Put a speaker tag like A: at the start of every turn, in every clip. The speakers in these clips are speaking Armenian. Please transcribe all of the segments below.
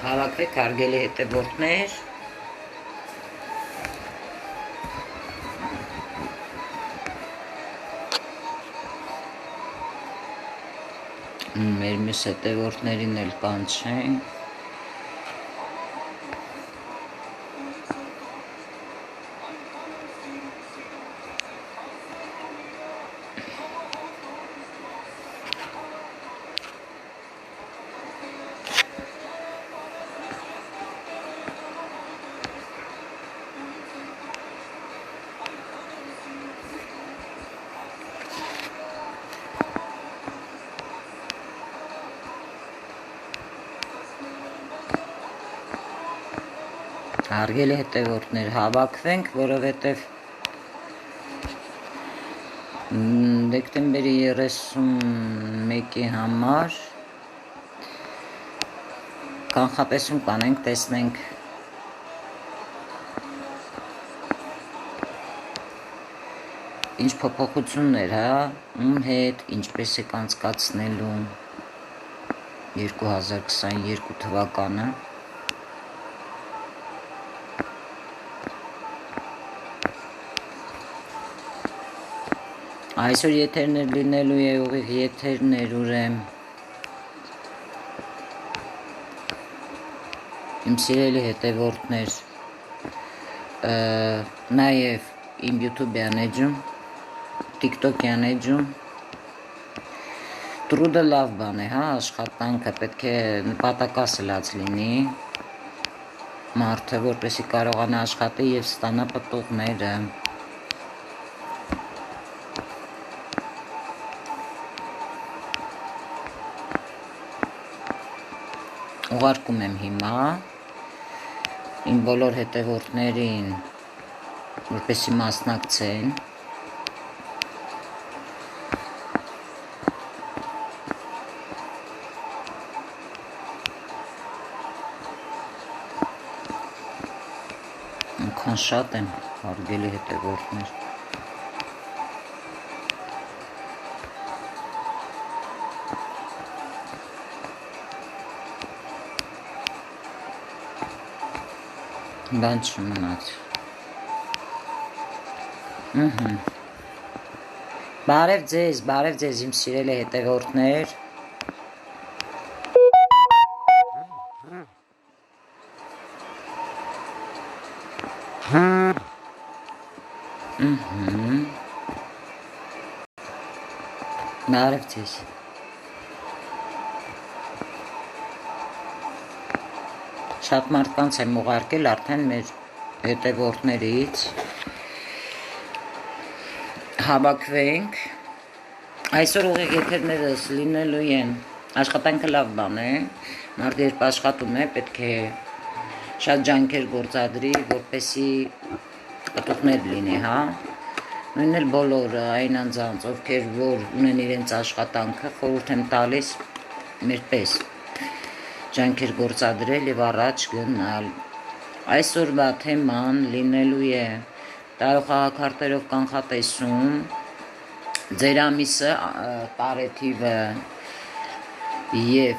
A: Հավաքվեք հարգելի հետևորդներ, մեր մյուս հետևորդներին էլ կանչենք, հարգելի հետևորդներ, հավաքվենք, որովհետև դեկտեմբերի 31-ի համար կանխատեսում կանենք, տեսնենք ինչ փոփոխություններ, ում հետ, ինչպես եք անցկացնելու 2022 թվականը։ Այսօր եթերներ լինելու է ուղիղ եթերներ, ուրեմն իմ սիրելի հետևորդներ, նաև իմ YouTube-յան էջում, TikTok-յան էջում True-ը լավ բան է, աշխատանքը պետք է նպատակասլաց լինի մարդը, որպեսզի կարողանա աշխատել եւ ստանա պտուղները։ Ուղարկում եմ հիմա իմ բոլոր հետևորդներին, որպեսզի մասնակցեն։ Այնքան շատ են հարգելի հետևորդներ։ Բան չմնաց։ Բարև ձեզ իմ սիրելի հետևորդներ։ Բարև ձեզ։ Շատ մարդկանց եմ ուղարկել արդեն մեր հետևորդներից, հավաքվենք, այսօր ուղիղ եթերներս լինելու են, աշխատանքը լավ բան է, մարդ երբ աշխատում է, պետք է շատ ջանքեր գործադրի, որպեսզի պտուղներ լինի, նույնն էլ բոլորը այն անձանց, ովքեր որ ունեն իրենց աշխատանքը, խորհուրդ եմ տալիս մերպես ջանքեր գործադրել եւ առաջ գնալ։ Այսօրվա թեման լինելու է տարոխաղաքարտերով կանխատեսում, ձեր ամիսը, տարեթիվը եւ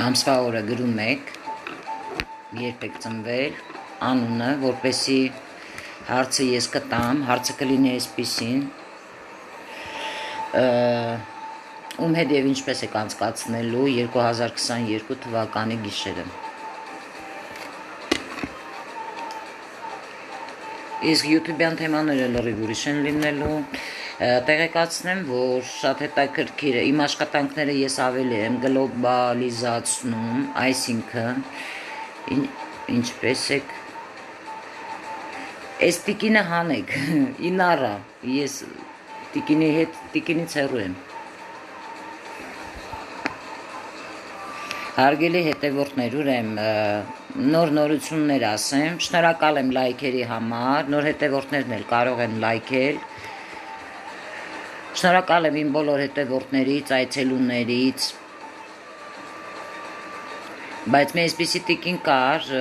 A: ամսվա օրը գրում եք, երբ եք ծնվել, անունը, որպեսզի հարցը ես կտամ, հարցը կլինի այսպիսին, ում հետ եւ ինչպես եք անցկացնելու 2022 թվականի գիշերը։ Իսկ YouTube-յան թեմաները լրիվ ուրիշ են լինելու, տեղեկացնեմ, որ շատ հետաքրքիր է, իմ աշխատանքները ես ավելի եմ գլոբալիզացնում, այսինքն ինչպես եք, այս տիկինը հանեք, ինառա, ես տիկինից հեռու եմ։ Հարգելի հետևորդներ, ուրեմն նոր նորություններ ասեմ, շնորհակալ եմ լայքերի համար, նոր հետևորդներն էլ կարող են լայքել, շնորհակալ եմ իմ բոլոր հետևորդներից, այցելուներից, բայց մի այսպիսի տիկին կար,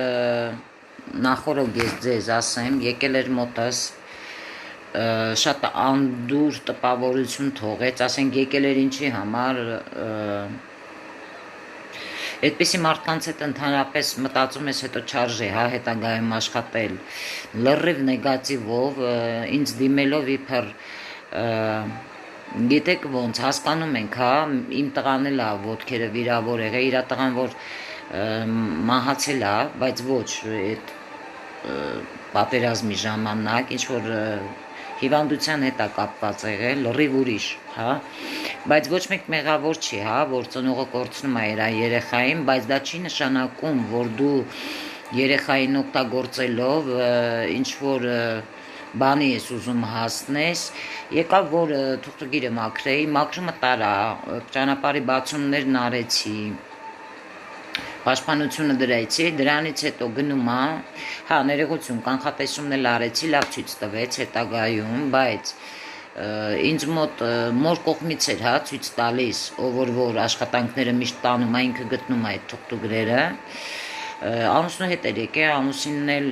A: նախորդ ես ձեզ ասեմ, եկել էր մոտս, շատ անդուր տպավորություն թողեց, ասենք եկել էր ինչի համար, Այդպիսի մարդկանց հետ ընդհանրապես մտածում ես հետո չարժե, հա, հետագայում աշխատել լրիվ նեգատիվով, ինձ դիմելով իբր գիտեք ոնց հասկանում ենք, հա, իմ տղան էլ է ոտքերը վիրավոր եղել, իր տղան որ մահացել է, բայց ոչ այդ պատերազմի ժամանակ ինչ որ հիվանդության հետ է կապված եղել, լրիվ ուրիշ, հա, բայց ոչ մեկ մեղավոր չի, հա, որ ծնողը կորցնում է իր երեխային, բայց դա չի նշանակում, որ դու երեխային օգտագործելով ինչ որ բանի ես ուզում հասնես, եկավ որ թուղթգիրը մաքրեի, մաքրումը տարա, ճանապարհի բացումներն արեցի, պաշտպանությունը դրեցի, դրանից հետո գնում է, հա, ներողություն, կանխատեսումն էլ արեցի, լավ ցույց տվեց հետագայում, բայց ինձ մոտ մոր կողմից էր, հա, ցույց տալիս, ով որ աշխատանքները միշտ տանում է, ինքը գտնում է այդ թուղթուգրերը, ամուսնու հետ էր եկել, ամուսինն էլ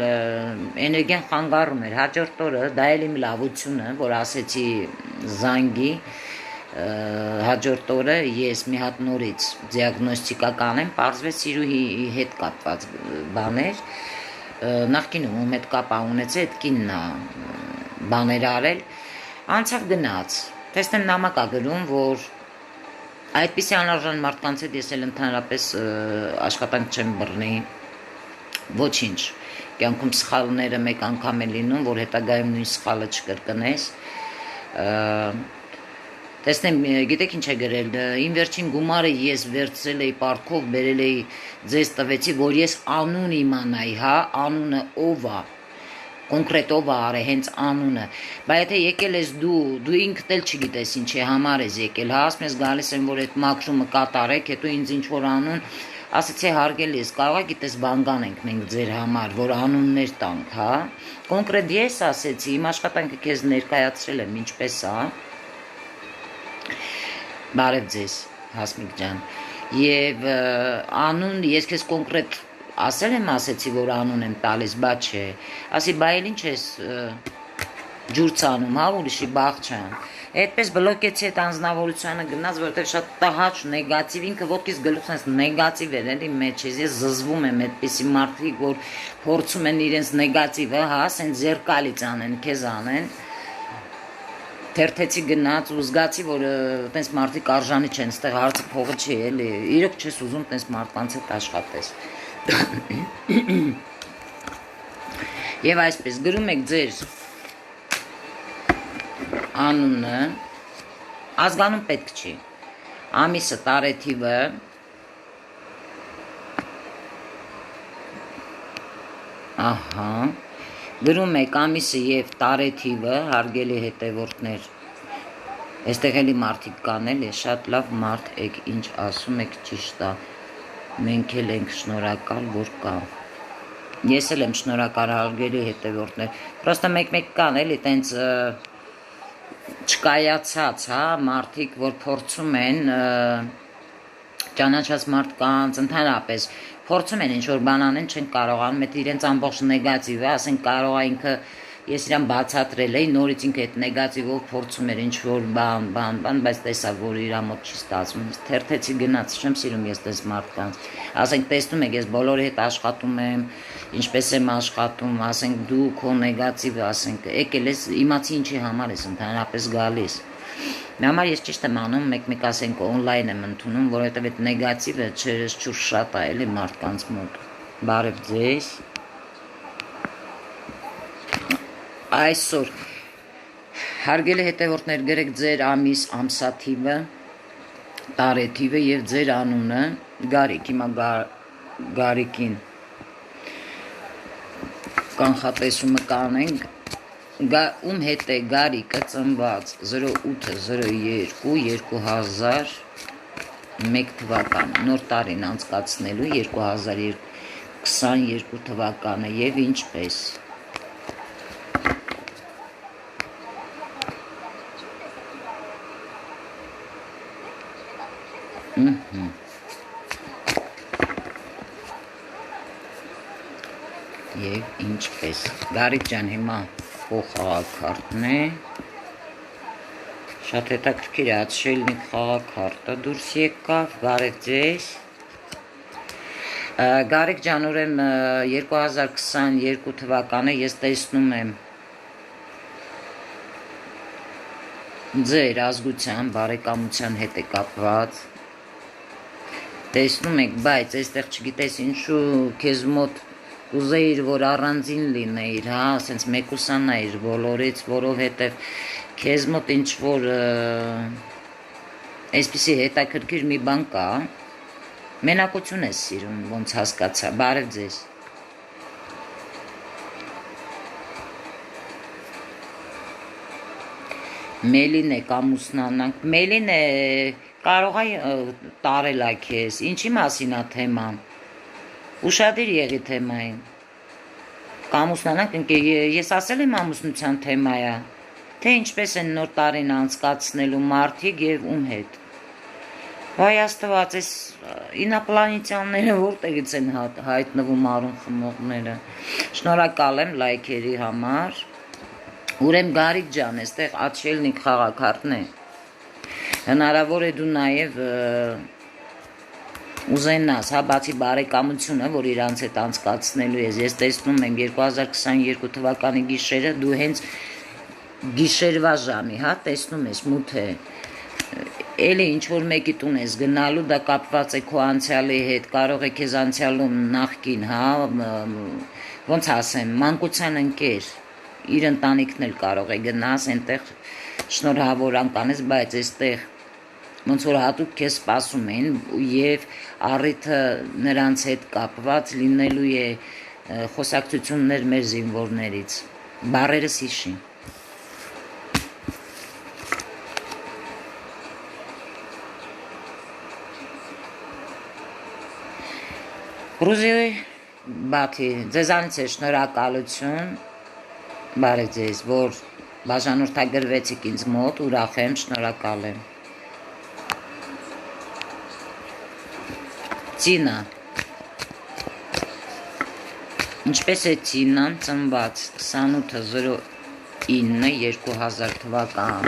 A: էներգիան խանգարում էր, հաջորդ օրը, դա էլ իմ լավությունը, որ ասեցի զանգի, հաջորդ օրը ես մի հատ նորից դիագնոստիկա կանեմ, պարզվեց սիրուհի հետ կապված բաներ, նախկինում ում հետ կապ ունեցել, այդ կինն է բաներ արել, անցավ գնաց, տեսնեմ նամակ ա գրում, որ այդպիսի անարժան մարդկանց հետ ես էլ ընդհանրապես աշխատանք չեմ բռնի, ոչինչ, կյանքում սխալները մեկ անգամ է լինում, որ հետագայում նույն սխալը չկրկնես, տեսնեմ, գիտեք ինչ է գրել, իմ վերջին գումարը ես վերցրել էի պարտքով, բերել էի ձեզ տվեցի, որ ես անուն իմանայի, հա, անունը ով է, կոնկրետ ով է արել, հենց անունը, բայց եթե եկել ես դու ինքդ էլ չգիտես ինչի համար ես եկել, հա, ասում ես գալիս եմ, որ այդ մաքրումը կատարեք, հետո ինձ ինչ որ անուն, ասացի հարգելի ես, կարող է գիտես բան կանենք մենք ձեր համար, որ անուններ տանք, հա, կոնկրետ ես ասեցի, իմ աշխատանքը քեզ ներկայացրել եմ, ինչպես է, բարև ձեզ, Հասմիկ ջան, և անուն, ես քեզ կոնկրետ ասել եմ, ասեցի, որ անուն եմ տալիս, բա չէ, ասի, բա էլ ինչ ես ջուր ցանում, հա, ուրիշի բաղ չան, այդպես բլոկեցի այդ անձնավորությանը գնաց, որովհետև շատ տհաճ, նեգատիվ, ինքը ոտքից գլուխն ես նեգատիվ էր, էլի մեջ ես, ես զզվում եմ այդպիսի մարդիկ, որ փորձում են իրենց նեգատիվը, հա, սենց զերկալից անեն, քեզ անեն, թերթեցի գնաց ու զգացի, որ տենց մարդիկ արժանի չեն, ստեղ հարցը փողը չի, էլի, իրոք չես ուզում տենց մարդկանց հետ աշխատես։ Եվ այսպես, գրում եք ձեր անունը, ազգանուն պետք չի, ամիսը, տարեթիվը, ահա, գրում եք ամիսը և տարեթիվը, հարգելի հետևորդներ, այստեղ էլի մարդիկ կան էլի, շատ լավ մարդ եք, ինչ ասում եք ճիշտ է, մենք էլ ենք շնորհակալ, որ կա, ես էլ եմ շնորհակալ հարգելի հետևորդներ, պրոստը մեկ-մեկ կան էլի, տենց չկայացած, հա, մարդիկ, որ փորձում են ճանաչած մարդկանց, ընդհանրապես փորձում են ինչ-որ բան անեն, չեն կարողանում, այդ իրենց ամբողջ նեգատիվը, ասենք կարող է ինքը, ես իրան բացատրել էի, նորից ինքը այդ նեգատիվով փորձում էր ինչ-որ բան, բայց տեսա, որ իր մոտ չի ստացվում, թերթեցի գնաց, չեմ սիրում ես տես մարդկանց, ասենք տեսնում եք, ես բոլորի հետ աշխատում եմ, ինչպես եմ աշխատում, ասենք դու քո նեգատիվը, ասենք եկել ես, իմացի ինչի համար ես ընդհանրապես գալիս, Համար ես ճիշտ եմ անում, մեկ-մեկ ասենք օնլայն եմ ընդունում, որովհետև այդ նեգատիվը չուր շատ է էլի մարդկանց մոտ, բարև ձեզ, այսօր, հարգելի հետևորդներ գրեք ձեր ամիս ամսաթիվը, տարեթիվը և ձեր անունը, Գարիկ, հիմա Գարիկին կանխատեսումը կանենք, ում հետ է Գարիկը ծնված 0802-2001 թվական, նոր տարին անցկացնելու 2022 թվականը և ինչպես։ Եվ ինչպես։ Գարիկ ջան, հիմա քո խաղաքարտն է։ Շատ հետաքրքիր է, ատշելնիկ խաղաքարտը դուրս եկավ, բարև ձեզ։ Գարիկ ջան, ուրեմն 2022 թվականը ես տեսնում եմ ձեր ազգության բարեկամության հետ է կապված, տեսնում եք, բայց այստեղ չգիտես ինչու քեզ մոտ ուզեիր, որ առանձին լինեիր, հա, ասենց մեկուսանայիր բոլորից, որովհետև քեզ մոտ ինչ-որ այսպիսի հետաքրքիր մի բան կա, մենակություն ես սիրում, ոնց հասկացա, բարև ձեզ։ Մելին է կամուսնանանք, Մելին է կարող է տարել է քեզ, ինչի մասին է թեման, ուշադիր եղի թեմային, կամուսնանանք, ես ասել եմ ամուսնության թեմա է, թե ինչպես են նոր տարին անցկացնելու մարդիկ և ում հետ։ Վայ աստված, այս ինապլանետյանները որտեղից են հայտնվում արուն խմողները։ Շնորհակալ եմ լայքերի համար։ Ուրեմն Գարիկ ջան, այստեղ աչելնիկ խաղաքարտն է։ Հնարավոր է դու նաև ուզենաս, հա, բացի բարեկամությունը, որ իրանց հետ անցկացնելու ես տեսնում եմ 2022 թվականի գիշերը, դու հենց գիշերվա ժամի, հա, տեսնում ես մութ է, էլի ինչ-որ մեկի տուն ես գնալու, դա կապված է քո անցյալի հետ, կարող է քեզ անցյալում նախկին, հա, ոնց ասեմ, մանկության ընկեր, իր ընտանիքն էլ կարող է գնաս, այնտեղ շնորհավորան կանես, բայց այստեղ ոնց որ հատուկ քեզ սպասում են և առիթը նրանց հետ կապված լինելու է խոսակցություններ մեր զինվորներից, բառերս հիշի։ Ռուզիոյ բաթի, ձեզանից է շնորհակալություն, բարև ձեզ, որ բաժանորդագրվեցիք ինձ մոտ, ուրախ եմ, շնորհակալ եմ։ Ծինա, ինչպես է Ծինան ծնված 28/09/2000 թվական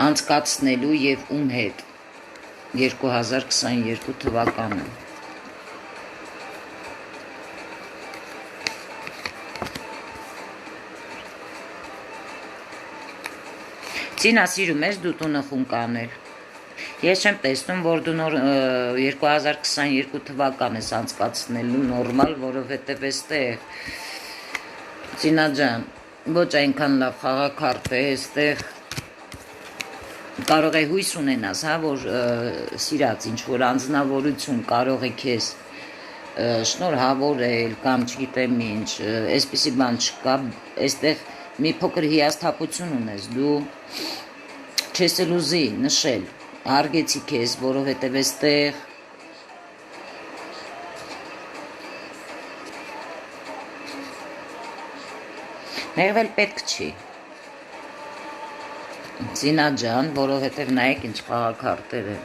A: անցկացնելու և ում հետ 2022 թվականը։ Ծինա սիրում ես դու տունը խունկ անել։ Ես չեմ տեսնում, որ դու նոր 2022 թվական ես անցկացնելու նորմալ, որովհետև էստեղ Ծինա ջան, ոչ այնքան լավ խաղաքարտ է, էստեղ կարող է հույս ունենաս, հա, որ սիրած ինչ-որ անձնավորություն կարող է քեզ շնորհավորել կամ չգիտեմ ինչ, այսպիսի բան չկա, այստեղ մի փոքր հիասթափություն ունես, դու չես էլ ուզի նշել, հարգեցի քեզ, որովհետև այստեղ նեղվել պետք չի, Ծինա ջան, որովհետև նայեք ինչ խաղաքարտեր են,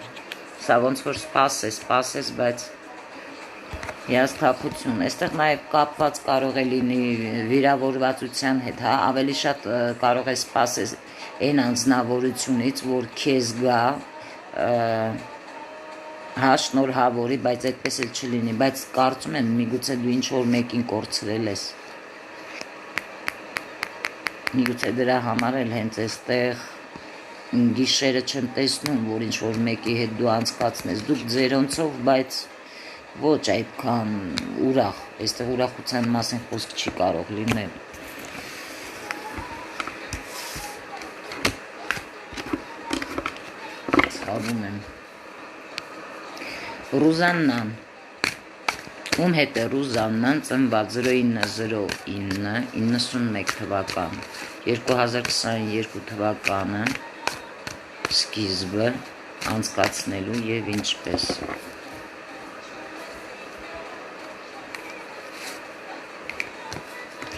A: սա ոնց որ սպասես, բայց հիասթափություն, այստեղ նաև կապված կարող է լինի վիրավորվածության հետ, հա, ավելի շատ կարող է սպասես այն անձնավորությունից, որ քեզ գա, հա, շնորհավորի, բայց այդպես էլ չլինի, բայց կարծում եմ միգուցե դու ինչ-որ մեկին կորցրել ես, միգուցե դրա համար էլ հենց այստեղ գիշերը չեմ տեսնում, որ ինչ-որ մեկի հետ դու անցկացնես, դուք ձերոնցով, բայց ոչ այդքան ուրախ, այստեղ ուրախության մասին խոսք չի կարող լինել։ Ցավում եմ։ Ռուզաննան, ում հետ է Ռուզաննան, ծնված 09/09/91 թվական, 2022 թվականը, սկիզբը անցկացնելու և ինչպես։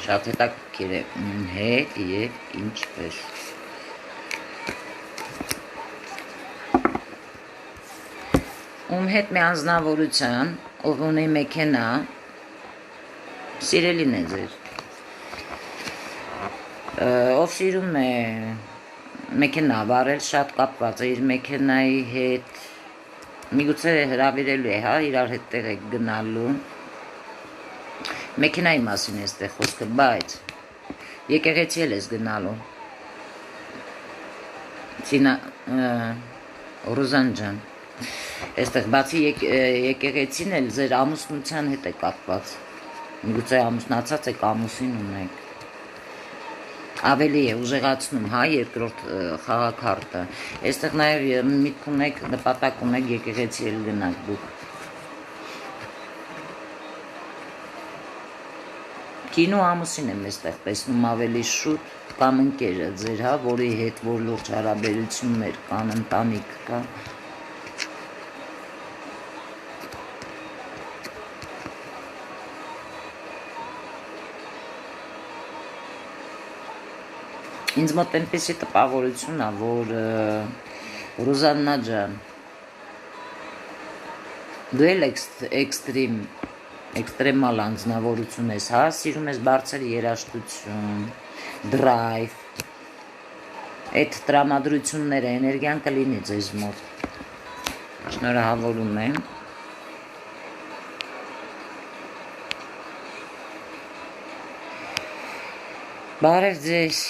A: Շատ հետաքրքիր է ում հետ և ինչպես։ Ում հետ մի անձնավորության, ով ունի մեքենա, սիրելին է ձեր, ով սիրում է մեքենա վարել, շատ կապված է իր մեքենայի հետ, Միգուցե հրավիրելու է, հա, իրար հետ տեղ եք գնալու։ Մեքենայի մասին է այստեղ խոսքը, բայց եկեղեցի էլ ես գնալու։ Ցինա Ռուզան ջան, այստեղ բացի եկեղեցին էլ ձեր ամուսնության հետ է կապված։ Միգուցե ամուսնացած եք, ամուսին ունեք։ Ավելի է ուժեղացնում, հա, երկրորդ խաղաքարտը։ Այստեղ նաև միտք ունեք, նպատակ ունեք եկեղեցի էլ գնաք դուք։ Կինո ամուսին եմ այստեղ տեսնում ավելի շուտ կամ ընկերը ձեր, հա, որի հետ որ լուրջ հարաբերություններ կան, ընտանիք կա։ Ինձ մոտ այնպեսի տպավորություն է, որ Ռուզաննա ջան, դու էլ էքստրեմալ անձնավորություն ես, հա, սիրում ես բարձր երաժշտություն, դրայվ, այդ տրամադրությունները, էներգիան կլինի ձեզ մոտ։ Շնորհավորում եմ։ Բարև ձեզ։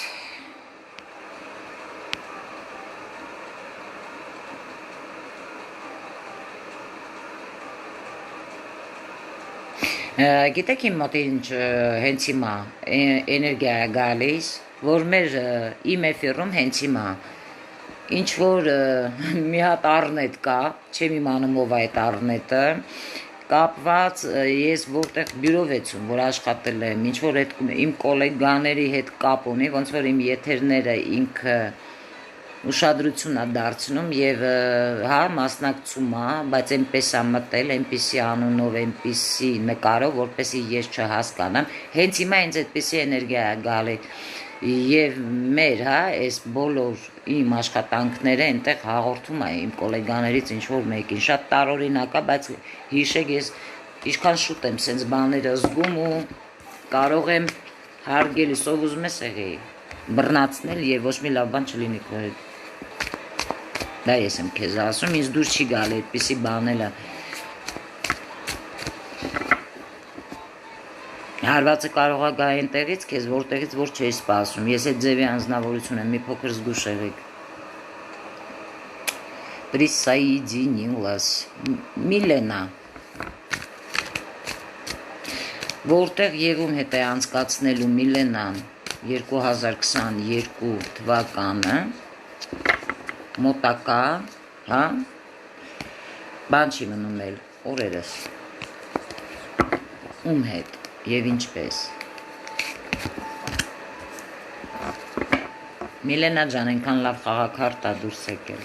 A: Գիտեք իմ մոտ ինչ հենց հիմա էներգիա է գալիս, որ մեր իմ էֆիրում հենց հիմա ինչ որ մի հատ առնետ կա, չեմ իմանում ով է այդ առնետը, կապված ես որտեղ բյուրովեցում, որ աշխատել եմ, ինչ որ այդ իմ կոլեգաների հետ կապ ունի, ոնց որ իմ եթերները ինքը ուշադրություն է դարձնում եւ հա մասնակցում է, բայց այնպես է մտել, այնպիսի անունով, այնպիսի նկարով, որպեսի ես չհասկանամ։ Հենց հիմա ինձ այդպիսի էներգիա է գալի եւ մեր, հա, այս բոլոր իմ աշխատանքները այնտեղ հաղորդում է իմ գոլեգաներից ինչ որ մեկին, շատ տարօրինակ է, բայց հիշեք ես ինչքան շուտ եմ sense բաները զգում ու կարող եմ հարգելի սով ուզում ես եղի բռնացնել եւ ոչ մի լավ բան չլինի քո հետ։ Դա ես եմ քեզ ասում, ինձ դուր չի գալի այդպիսի բաները։ Հարվածը կարող է գա այնտեղից քեզ, որտեղից որ չէի սպասում։ Ես այդ ձևի անձնավորություն եմ, մի փոքր զգուշ եղեք։ Присоединилась Միլենա։ Որտեղ եւ ում հետ է անցկացնելու Միլենան 2022 թվականը մոտակա, հա, բան չի մնում էլ, օրերս, ում հետ և ինչպես։ Միլենա ջան, ենքան լավ խաղաքարտ է դուրս եկել։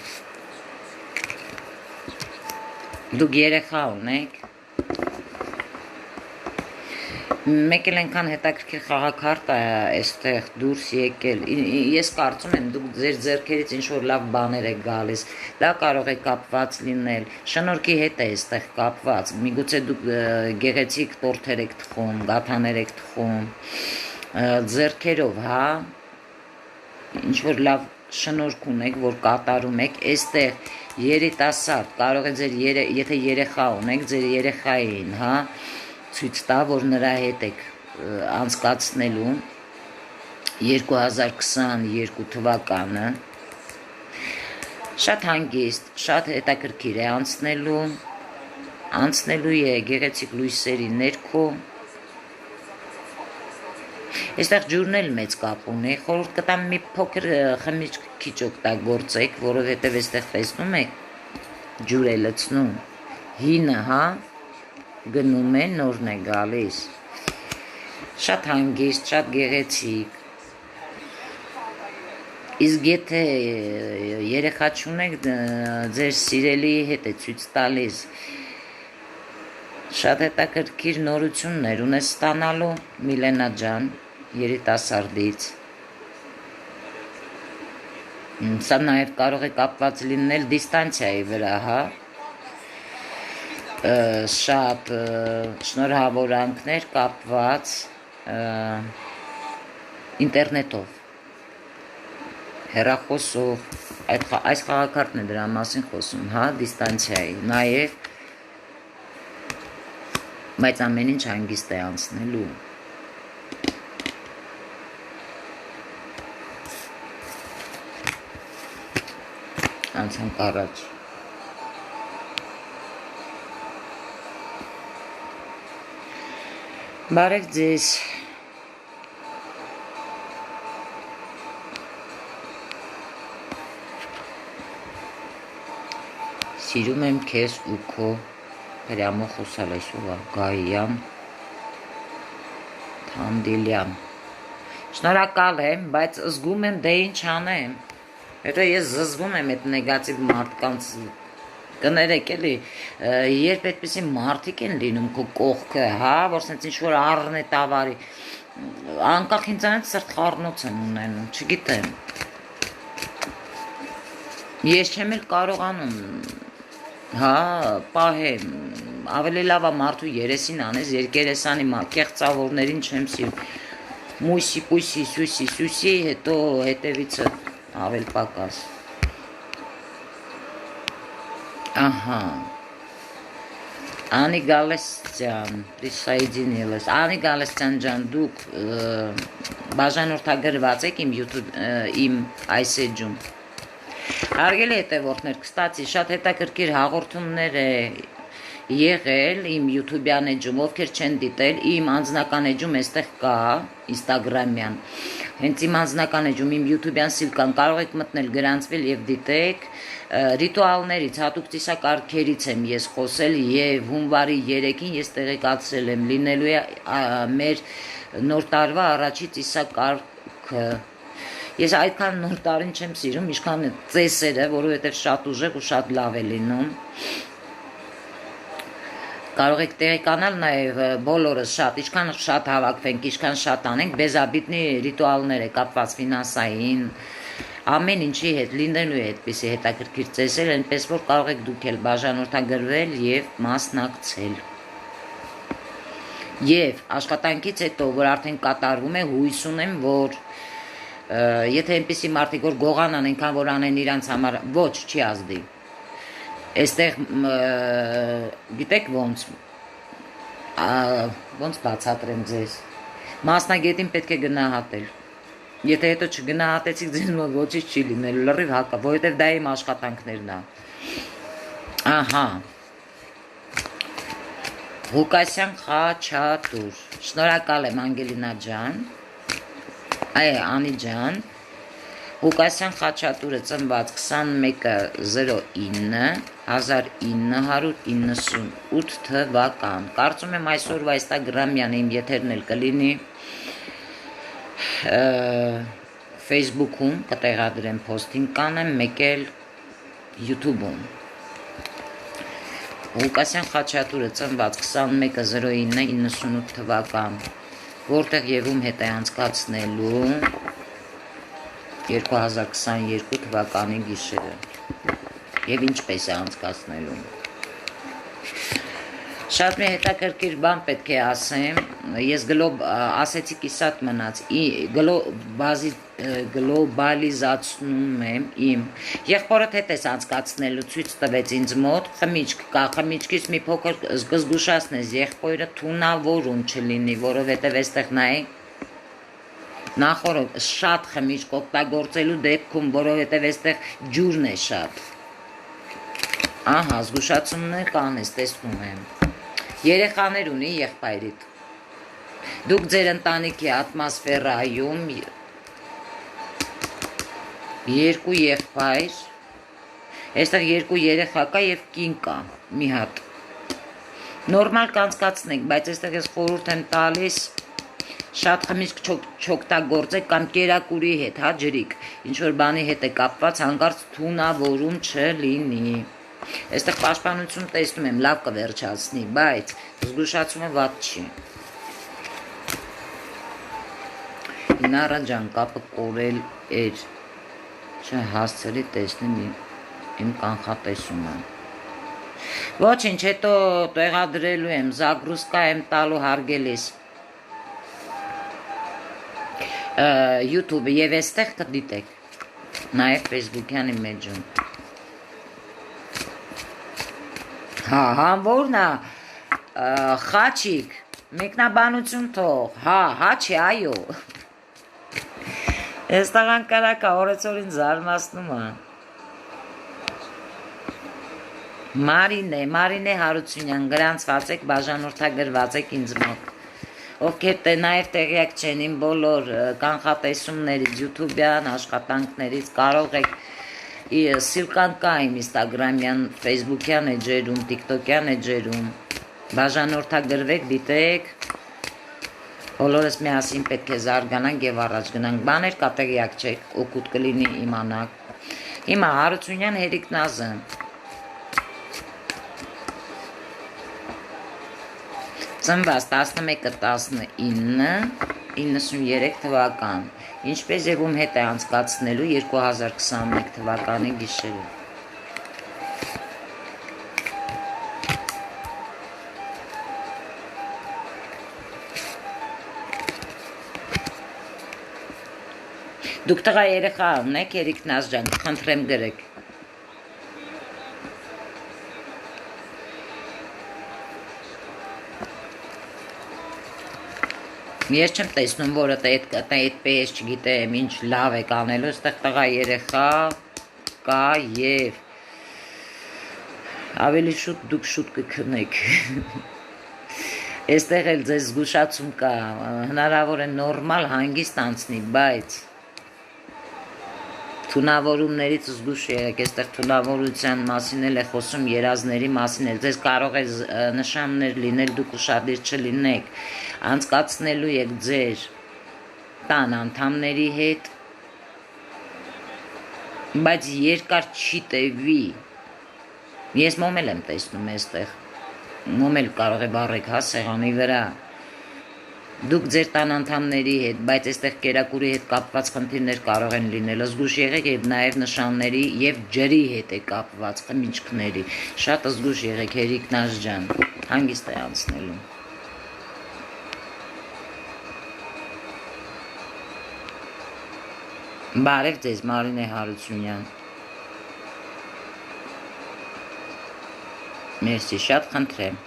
A: Դուք երեխա ունեք։ Մեկ էլ ենքան հետաքրքիր խաղաքարտ է այստեղ դուրս եկել, ես կարծում եմ դուք ձեր ձեռքերից ինչ-որ լավ բաներ եք գալիս, դա կարող է կապված լինել, շնորհքի հետ է այստեղ կապված, միգուցե դուք գեղեցիկ տորթեր եք թխում, գաթաներ եք թխում, ձեռքերով, հա, ինչ-որ լավ շնորհք ունեք, որ կատարում եք, այստեղ երիտասարդ, կարող է ձեր, եթե երեխա ունեք, ձեր երեխային, հա, ցույց տա, որ նրա հետ եք անցկացնելու 2022 թվականը շատ հանգիստ, շատ հետաքրքիր է անցնելու է գեղեցիկ լույսերի ներքո։ Այստեղ ջուրն էլ մեծ կապ ունի, խորհուրդ կտամ մի փոքր խմիչք քիչ օգտագործեք, որովհետև այստեղ տեսնում եք ջուր է լցնում, հինը, հա, գնում է, նորն է գալիս, շատ հանգիստ, շատ գեղեցիկ, իսկ եթե երեխա չունեք, ձեր սիրելիի հետ է ցույց տալիս, շատ հետաքրքիր նորություններ ունես ստանալու, Միլենա ջան, երիտասարդից, սա նաև կարող է կապված լինել դիստանցիայի վրա, հա, շատ շնորհավորանքներ կապված ինտերնետով, հեռախոսով, Այս խաղակարգն է դրա մասին խոսում, հա, դիստանցիայի, նաև բայց ամեն ինչ հանգիստ է անցնելու։ Անցանք առաջ։ Բարև ձեզ։ Սիրում եմ քեզ ու քո Հրամո խոսալ այսօր Գայան Թանդիլյան։ Շնորհակալ եմ, բայց զգում եմ դե ինչ անեմ։ Հետո ես զզվում եմ այդ նեգատիվ մարդկանց կներեք էլի, երբ այդպիսի մարդիկ են լինում քո կողքը, հա, որ սենց ինչ-որ առն է տավարի, անկախ ինձանից սրտխառնոց եմ ունենում, չգիտեմ։ Ես չեմ էլ կարողանում, հա, պահեմ, ավելի լավ է մարդու երեսին անես, երկերեսանի կեղծավորներին չեմ սիրում, մույսի, պույսի, սույսի, հետո հետևիցը ավել պակաս։ Ահա, Անի Գալստյան, Պրիսայդինիլս, Անի Գալստյան ջան, դուք բաժանորդագրված եք իմ այս էջում։ Հարգելի հետևորդներ, կստացի շատ հետաքրքիր հաղորդումներ է եղել իմ YouTube-յան էջում, ովքեր չեն դիտել, իմ անձնական էջում էստեղ կա, Instagram-յան։ Հենց իմ անձնական էջում, իմ YouTube-յան սիլկան կարող եք մտնել, գրանցվել եւ դիտեք, ռիտուալներից, հատուկ ծիսակարգերից եմ ես խոսել եւ հունվարի 3-ին ես տեղեկացրել եմ լինելու է մեր նոր տարվա առաջի ծիսակարգը։ Ես այդքան նոր տարին չեմ սիրում, ինչքան ծեսերը, որովհետեւ շատ ուժեղ ու շատ լավ է լինում։ Կարող եք տեղեկանալ նաև բոլորս շատ, ինչքան շատ հավաքվենք, ինչքան շատ անենք, բեզաբիտնի ռիտուալներ է կապված ֆինանսային, ամեն ինչի հետ լինելու է այդպիսի հետաքրքիր ծեսեր, այնպես որ կարող եք դուք էլ բաժանորդագրվել եւ մասնակցել։ Եվ աշխատանքից հետո, որ արդեն կատարվում է, հույս ունեմ, որ եթե այնպիսի մարդիկ որ գողանան այնքան որ անեն իրանց համար, ոչ չի ազդի։ Այստեղ գիտեք ոնց բացատրեմ ձեզ։ Մասնագետին պետք է գնահատել։ Եթե հետո չգնահատեցիք, ձեզ մոտ ոչինչ չի լինելու, լրիվ հակա, որովհետև դա իմ աշխատանքներն է։ Ահա։ Ղուկասյան Խաչատուր։ Շնորհակալ եմ Անգելինա ջան։ Անի ջան։ Ղուկասյան Խաչատուրը ծնված 21/09/1998 թվական։ Կարծում եմ այսօրվա Instagram-յան իմ եթերն էլ կլինի Facebook-ում կտեղադրեմ post-ին կանեմ, մեկ էլ YouTube-ում։ Ղուկասյան Խաչատուրը ծնված 21/09/98 թվական, որտեղ եւ ում հետ է անցկացնելու 2022 թվականի գիշերը եւ ինչպես է անցկացնելու։ Շատ մի հետաքրքիր բան պետք է ասեմ, ես ասեցի կիսատ մնաց, գլոբալիզացնում եմ իմ եղբորդ հետ ես անցկացնելու ցույց տվեց ինձ մոտ, խմիչք կա, խմիչքից մի փոքր զգուշացնես եղբորը թունավորում չլինի, որովհետև այստեղ նայ նախորդ շատ խմիչք օգտագործելու դեպքում, որովհետև այստեղ ջուրն է շատ։ Ահա, զգուշացումներ կան, ես տեսնում եմ։ Երեխաներ ունի եղբայրիդ։ Դուք ձեր ընտանիքի ատմոսֆերայում երկու եղբայր, այստեղ երկու երեխա կա եւ կին կա, մի հատ։ Նորմալ կանցկացնեք, բայց այստեղ ես խորհուրդ եմ տալիս շատ խմիչք չօգտագործեք կամ կերակուրի հետ, հա, ջրիկ, ինչ որ բանի հետ է կապված, հանկարծ թունավորում չլինի։ Այստեղ պաշտպանություն տեսնում եմ, լավ կվերջացնի, բայց զգուշացումը վատ չի։ Ինարա ջան, կապը կորել էր, չհասցրի տեսնեմ իմ կանխատեսումը։ Ոչինչ, հետո տեղադրելու եմ, զագրուսկա եմ տալու հարգելիս YouTube-ը եւ այստեղ կդիտեք։ Նաև Facebook-յան image-ում։ Հա, որն է, խաչիկ, մեկնաբանություն թող, հա չի, այո։ Ես տաղան կարակա օրեցորին զարմասնում է։ Մարինե Հարությունյան, գրանցված եք, բաժանորդագրված եք ինձ մոտ։ Ովքեր նաև տեղյակ չեն իմ բոլոր կանխատեսումներից, YouTube-յան աշխատանքներից կարող եք սիլկան կա իմ Instagram-յան, Facebook-յան էջերում, TikTok-յան էջերում, բաժանորդագրվեք, դիտեք, բոլորս միասին պետք է զարգանանք և առաջ գնանք, բաներ կա տեղյակ չեք, օգուտ կլինի իմանաք։ Հիմա Հարությունյան Հերիկնազը, ծնված 11-19-93 թվական, ինչպես և ում հետ է անցկացնելու 2021 թվականի գիշերը։ Դուք տղա երեխա ունեք, Հերիկնազ ջան, խնդրեմ գրեք։ Ես չեմ տեսնում, որը այդպես չգիտեմ, ինչ լավ եք անելու, այստեղ տղա երեխա կա և ավելի շուտ դուք շուտ կքնեք։ Այստեղ էլ ձեզ զգուշացում կա, հնարավոր է նորմալ հանգիստ անցնի, բայց թունավորումներից զգուշ եղեք, այստեղ թունավորության մասին էլ է խոսում, երազների մասին էլ, ձեզ կարող է նշաններ լինել, դուք ուշադիր չլինեք, անցկացնելու եք ձեր տան անդամների հետ, բայց երկար չի տևի, ես մոմել եմ տեսնում այստեղ, մոմել կարող է բարեք, հա, սեղանի վրա, դուք ձեր տան անդամների հետ, բայց այստեղ կերակուրի հետ կապված խնդիրներ կարող են լինել, զգուշ եղեք և նաև նշանների և ջրի հետ է կապված խմիչքների, շատ զգուշ եղեք Հերիկնազ ջան, հանգիստ է անցնելու։ Բարև ձեզ Մարինե Հարությունյան։ Մերսի, շատ խնդրեմ։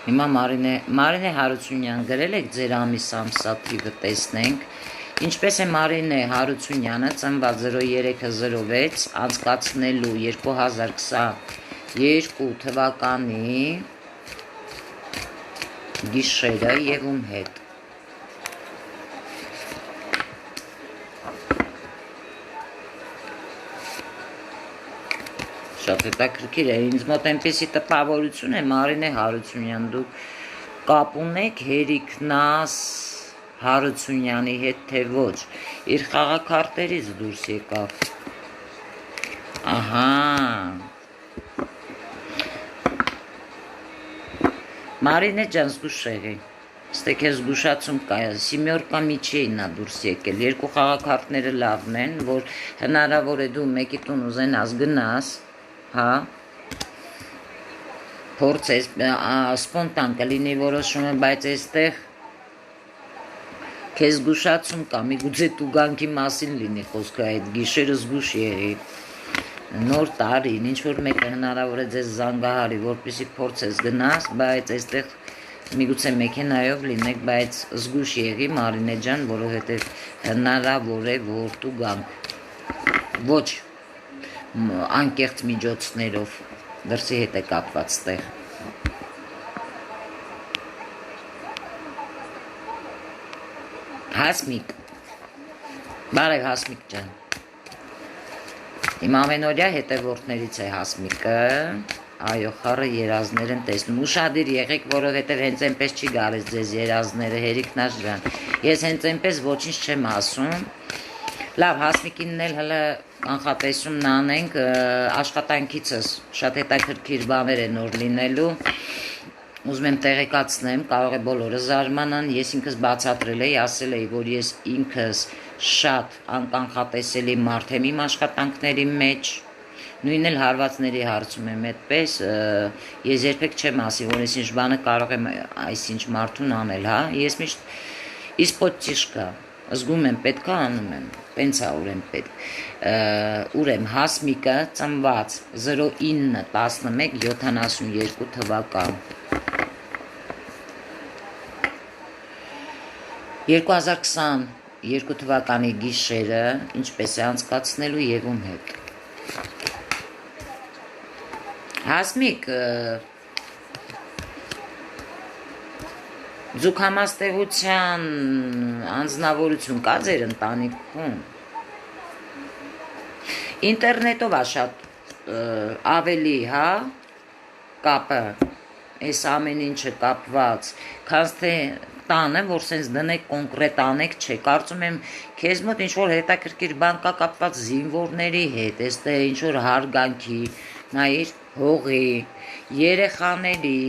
A: Հիմա Մարինե Հարությունյան գրել եք ձեր ամիսամսաթիվը տեսնենք, ինչպես է Մարինե Հարությունյանը ծնված 03-06 անցկացնելու 2022 թվականի գիշերը և ում հետ։ Շատ հետաքրքիր է, ինձ մոտ այնպեսի տպավորություն է Մարինե Հարությունյան, դուք կապ ունեք Հերիկնազ Հարությունյանի հետ, թե ոչ, իր խաղաքարտերից դուրս եկավ, ահա, Մարինե ջան զգուշ եղի, ստեք է զգուշացում կա, սիմյորկա միջեին է դուրս եկել, երկու խաղաքարտները լավն են, որ հնարավոր է դու մեկի տուն ուզենաս գնաս, հա, փորձես, սպոնտան կլինի որոշումը, բայց այստեղ քեզ զգուշացում կա, միգուցե տուգանքի մասին լինի խոսքը, այդ գիշերը զգուշ եղի, նոր տարին, ինչ-որ մեկը հնարավոր է ձեզ զանգահարի, որպեսզի փորձես գնաս, բայց այստեղ միգուցե մեքենայով լինեք, բայց զգուշ եղի Մարինե ջան, որովհետև հնարավոր է, որ տուգանք, ոչ անկեղծ միջոցներով դրսի հետ է կապված տեղ։ Հասմիկ, բարև Հասմիկ ջան, իմ ամենօրյա հետևորդներից է Հասմիկը, այո խառը երազներ են տեսնում, ուշադիր եղեք, որովհետև հենց այնպես չի գալիս ձեզ երազները Հերիկնազ ջան, ես հենց այնպես ոչինչ չեմ ասում, լավ Հասմիկինն էլ հլը կանխատեսումն անենք, աշխատանքիցս շատ հետաքրքիր բաներ է նոր լինելու, ուզում եմ տեղեկացնեմ, կարող է բոլորը զարմանան, ես ինքս բացատրել էի, ասել էի, որ ես ինքս շատ անկանխատեսելի մարդ եմ իմ աշխատանքների մեջ, նույն էլ հարվածների հարցում եմ այդպես, ես երբեք չեմ ասի, որ ես ինչ բանը կարող եմ այսինչ մարդուն անել, հա, ես միշտ իսպոտ ճիշկա, զգում եմ պետք է անում եմ, տենց է ուրեմն պետք, ուրեմն Հասմիկը ծնված 09-11-72 թվական, 2022 թվականի գիշերը ինչպես է անցկացնելու եւ ում հետ։ Հասմիկ, ձուկամաստեղության անձնավորություն կա ձեր ընտանիքում։ Ինտերնետով է շատ ավելի, հա, կապը, այս ամեն ինչը կապված, քան թե տանը, որ սենց դնեք կոնկրետ անեք, չէ, կարծում եմ քեզ մոտ ինչ-որ հետաքրքիր բան կա կապված զինվորների հետ, այստեղ ինչ-որ հարգանքի, նայիր, հողի, երեխաների,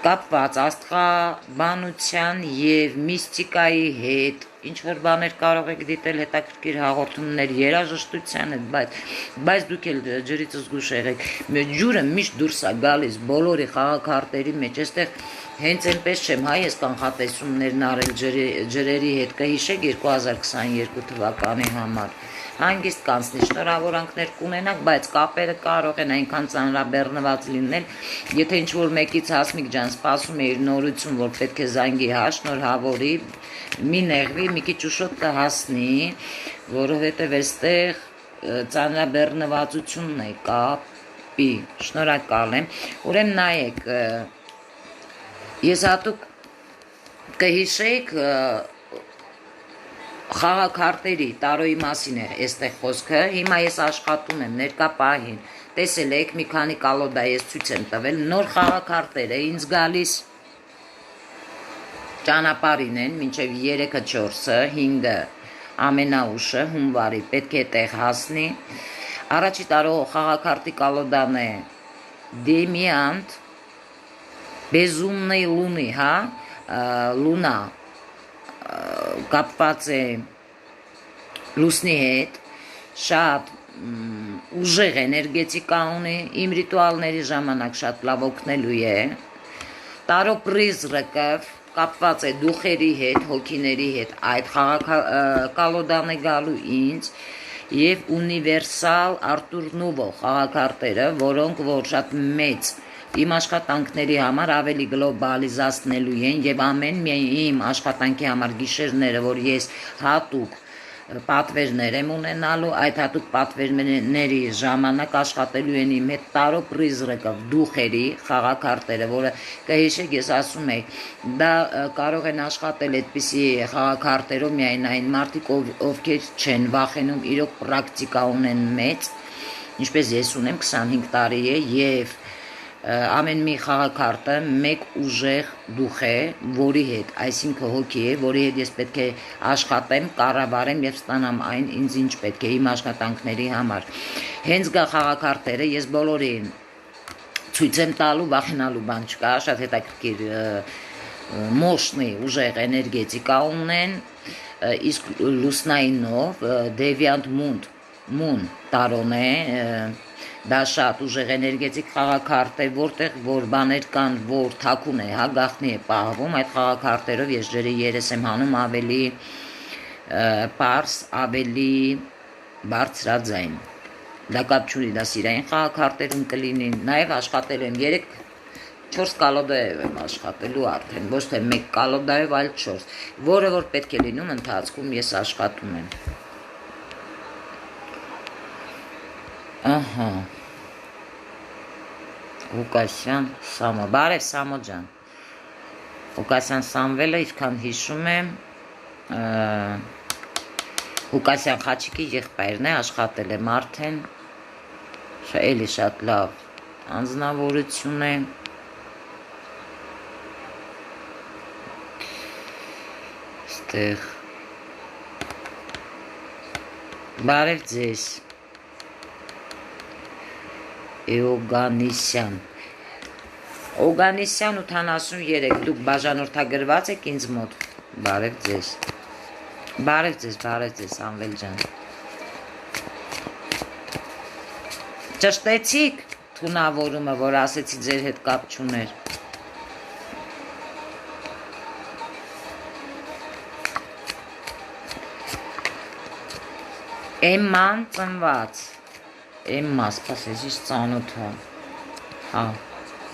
A: կապված աստղաբանության և միստիկայի հետ, ինչ-որ բաներ կարող եք դիտել հետաքրքիր հաղորդումներ երաժշտության հետ, բայց դուք էլ ջրից զգուշ եղեք, ջուրը միշտ դուրս է գալիս բոլորի խաղաքարտերի մեջ, այստեղ հենց այնպես չեմ, հայ ես կանխատեսումներն արել ջրերի հետ, կհիշեք 2022 թվականի համար, հանգիստ կանցնի, շնորհավորանքներ կունենաք, բայց կապերը կարող են այնքան ծանրաբեռնված լինել, եթե ինչ-որ մեկից Հասմիկ ջան սպասում է իր նորություն, որ պետք է զանգի հա, շնորհավորի, մի նեղվի, մի քիչ ուշոտ կհասնի, որովհետև այստեղ ծանրաբեռնվածությունն է կապի, շնորհակալ եմ, ուրեմն նայեք, ես հատուկ կհիշեք խաղաքարտերի տարոյի մասին է այստեղ խոսքը, հիմա ես աշխատում եմ ներկա պահին, տեսել եք մի քանի կալոդա ես ցույց եմ տվել, նոր խաղաքարտեր է ինձ գալիս ճանապարհին են, մինչև 3-ը 4-ը, 5-ը ամենաուշը, հունվարի պետք է տեղ հասնի, առաջի տարող խաղաքարտի կալոդան է Դեմիանտ, Բեզումնի լունի, հա, լունա, կապված է լուսնի հետ, շատ ուժեղ էներգետիկա ունի, իմ ռիտուալների ժամանակ շատ լավ օգնելու է, տարո պրիզրկը կապված է դուխերի հետ, հոգիների հետ, այդ կալոդան է գալու ինձ և ունիվերսալ Արտուր Նուվո խաղաքարտերը, որոնք որ շատ մեծ իմ աշխատանքների համար ավելի գլոբալիզացնելու են և ամեն իմ աշխատանքի համար գիշերները, որ ես հատուկ պատվերներ եմ ունենալու, այդ հատուկ պատվերների ժամանակ աշխատելու են իմ հետ տարո պրիզրկը դուխերի խաղաքարտերը, որը կհիշեք ես ասում եի, դա կարող են աշխատել այդպիսի խաղաքարտերով միայն այն մարդիկ, ովքեր չեն վախենում, իրոք պրակտիկա ունեն մեծ, ինչպես ես ունեմ 25 տարի է և ամեն մի խաղաքարտը մեկ ուժեղ դուխ է, որի հետ, այսինքն հոգի է, որի հետ ես պետք է աշխատեմ, կառավարեմ և ստանամ այն ինձ ինչ պետք է իմ աշխատանքների համար։ Հենց գա խաղաքարտերը, ես բոլորին ցույց եմ տալու, վախենալու բան չկա, շատ հետաքրքիր մощный ուժեղ էներգետիկա ունեն, իսկ լուսնայինով Deviant Moon տարոն է, դա շատ ուժեղ էներգետիկ խաղաքարտ է, որտեղ որ բաներ կան, որ թաքուն է, հա, գաղտնի է պահվում, այդ խաղաքարտերով ես ջրի երես եմ հանում ավելի պարզ, ավելի բարձրաձայն, դա կապ չունի, դա սիրային խաղաքարտերում կլինի, նաև աշխատել եմ 3-4 կալոդայով եմ աշխատելու արդեն, ոչ թե 1 կալոդայով, այլ 4, որը որ պետք է լինում ընթացքում ես աշխատում եմ։ Ահա, Ղուկասյան Սամո, բարև Սամո ջան, Ղուկասյան Սամվելը ինչքան հիշում եմ, Ղուկասյան Խաչիկի եղբայրն է, աշխատել եմ արդեն, էլի շատ լավ անձնավորություն է, ստեղ, բարև ձեզ, Օգանիսյան 83, դուք բաժանորդագրված եք ինձ մոտ, բարև ձեզ, Անվել ջան, ճշտեցիք թունավորումը, որ ասեցի ձեր հետ կապ չուներ, Էմման ծնված։ Էմմա, սպասես, իշ ծանոթ հա։ Հա,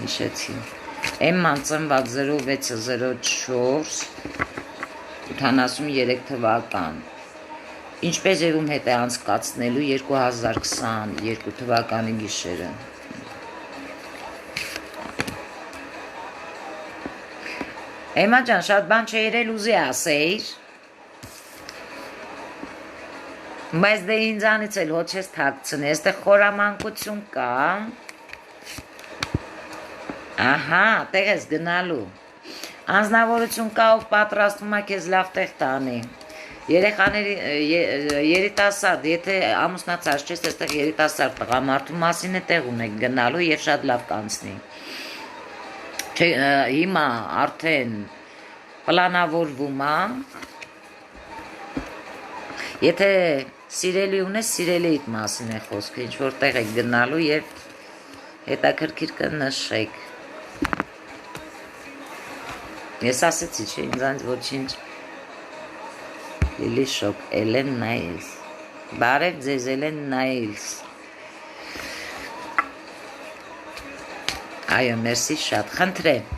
A: հիշեցի։ Էմման ծնված 0604 83 թվական։ Ինչպես երում հետ է անցկացնելու 2022 թվականի գիշերը։ Էմմա ջան, շատ բան չերել ուզի ասեիր։ Բայց դե ինձանից էլ հոչ ես թակցնի, այստեղ խորամանկություն կա։ Ահա, տեղ ես գնալու։ Անձնավորություն կա, ով պատրաստվում է քեզ լավ տեղ տանի։ Երեխաների երիտասարդ, եթե ամուսնացած չես, այստեղ երիտասարդ տղամարդու մասին է տեղ ունեք գնալու եւ շատ լավ կանցնի։ Հիմա արդեն պլանավորվում է։ Եթե սիրելի ունես, սիրելիիդ մասին է խոսքը, ինչ որտեղ եք գնալու եւ հետաքրքիր կնշեք։ Ես ասեցի, չէ, ինձանց ոչինչ Լիլի շոկ, Էլեն Նայլս։ Բարև ձեզ, Էլեն Նայլս։ Այո, մերսի շատ, խնդրեմ։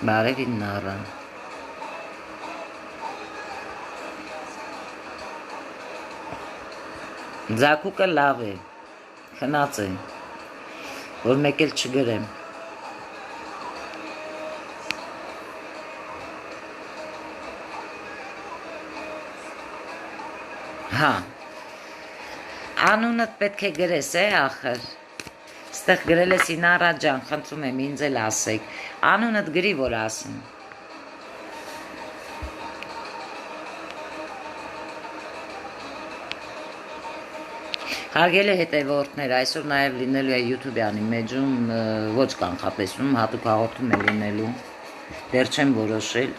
A: Բարև Իննարա։ Ձակուկը լավ է, խնած է, որ մեկ էլ չգրեմ։ Հա, անունըդ պետք է գրես է, ախր, ստեղ գրել ես Ինարա ջան, խնդրում եմ ինձ էլ ասեք, անունըդ գրի, որ ասեմ։ Հարգելի հետևորդներ, այսօր նաև լինելու է YouTube-յանի մեջում ոչ կանխատեսում, հատուկ հաղորդում է լինելու, դեռ չեմ որոշել։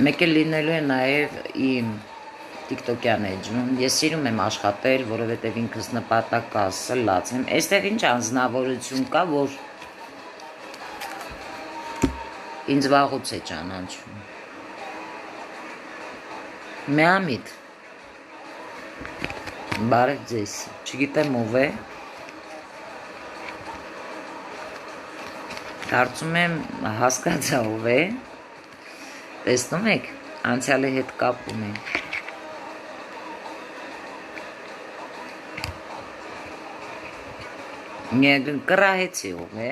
A: Մեկ էլ լինելու է նաև իմ TikTok-յան էջում, ես սիրում եմ աշխատել, որովհետև ինքս նպատակ սլաց եմ, այստեղ ինչ անձնավորություն կա, որ ինձ վաղուց է ճանաչում։ Միամիտ Բարև ձեզ, չգիտեմ ով է, կարծում եմ հասկացա ով է, տեսնում եք, անցյալի հետ կապ ունի։ Կռահեցի ով է,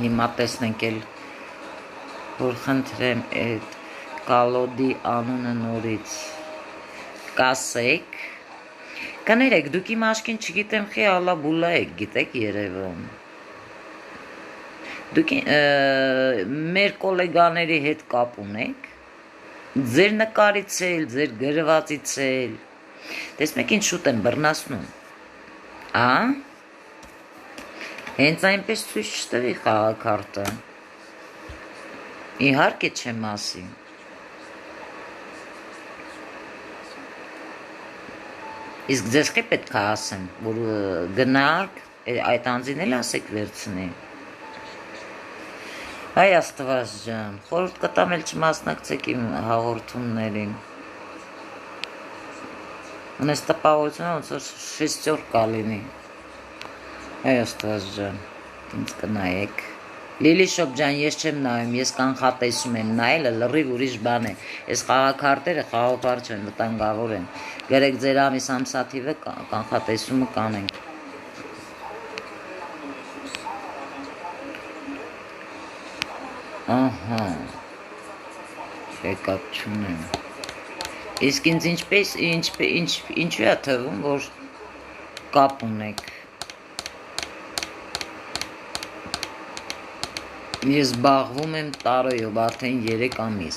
A: հիմա տեսնենք էլ, որ խնդրեմ այդ կալոդի անունը նորից կասեք, կներեք, դուք իմ աշկին չգիտեմ խի ալա բուլա եք, գիտեք երևում, դուք մեր կոլեգաների հետ կապ ունեք, ձեր նկարից էլ, ձեր գրվածից էլ, տեսնեք ինչ շուտ եմ բռնասնում, հենց այնպես ցույց չտվի խաղաքարտը, իհարկե չեմ ասի, իսկ ձեզ խի պետք է ասեմ, որ գնարք, այդ անձին էլ ասեք վերցնի։ Այ աստված ջան, խորհուրդ կտամ էլ չմասնակցեք իմ հաղորդումներին։ Ունես տպավորությունը ոնց որ շեստյոր կա լինի։ Այ աստված ջան, ինձ կնայեք։ Լիլի շոկ ջան, ես չեմ նայում, ես կանխատեսում եմ, նայելը լրիվ ուրիշ բան է, ես խաղաքարտերը խաղապար չեն, վտանգավոր են, գրեք ձեր ամիս ամսաթիվը կանխատեսումը կանենք։ Ահա, շեկապ չունեմ, իսկ ինձ ինչու է թվում, որ կապ ունեք։ Ես զբաղվում եմ տարոյով արդեն 3 ամիս։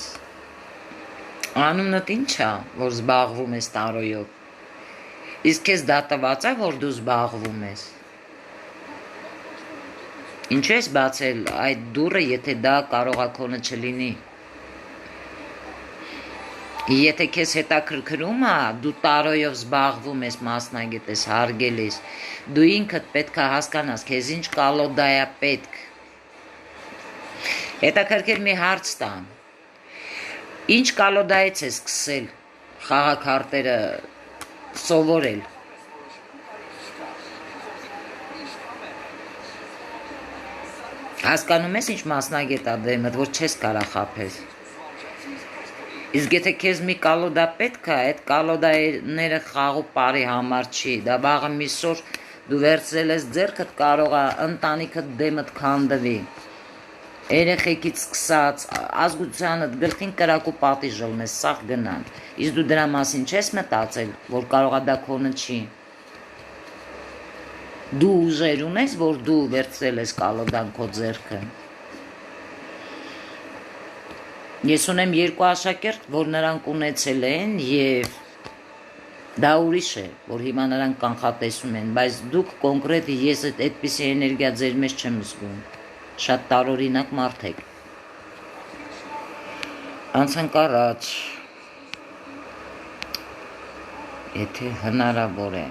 A: Անունդ ինչ է, որ զբաղվում ես տարոյով։ Իսկ քեզ դա տված է, որ դու զբաղվում ես։ Ինչու ես բացել այդ դուռը, եթե դա կարող է քոնը չլինի։ Եթե քեզ հետաքրքրում է, դու տարոյով զբաղվում ես, մասնագետ ես, հարգելիս, դու ինքդ պետք է հասկանաս, քեզ ինչ կալոդա է պետք։ Հետաքրքիր մի հարց տամ։ Ինչ կալոդայից է սկսել խաղաքարտերը սովորել։ Հասկանում ես ինչ մասնագետ է դեմդ, որ չես կարող խաբես։ Իսկ եթե քեզ մի կալոդա պետք է, այդ կալոդաները խաղու բարի համար չի, դա վաղը մի սոր դու վերցրել ես ձեռքդ կարող է ընտանիքդ դեմդ քանդվի, երեխեքից սկսած, ազգությանդ գլխին կրակ ու պատիժ լնես, սաղ գնան, իսկ դու դրա մասին չես մտածել, որ կարող է դա քոնը չի, դու ուժեր ունես, որ դու վերցրել ես կալոդան քո ձեռքը։ Ես ունեմ երկու աշակերտ, որ նրանք ունեցել են և դա ուրիշ է, որ հիմա նրանք կանխատեսում են, բայց դուք կոնկրետ ես այդպիսի էներգիա ձեր մեջ չեմ զգում, շատ տարօրինակ մարդ եք։ Անցանք առաջ, եթե հնարավոր է,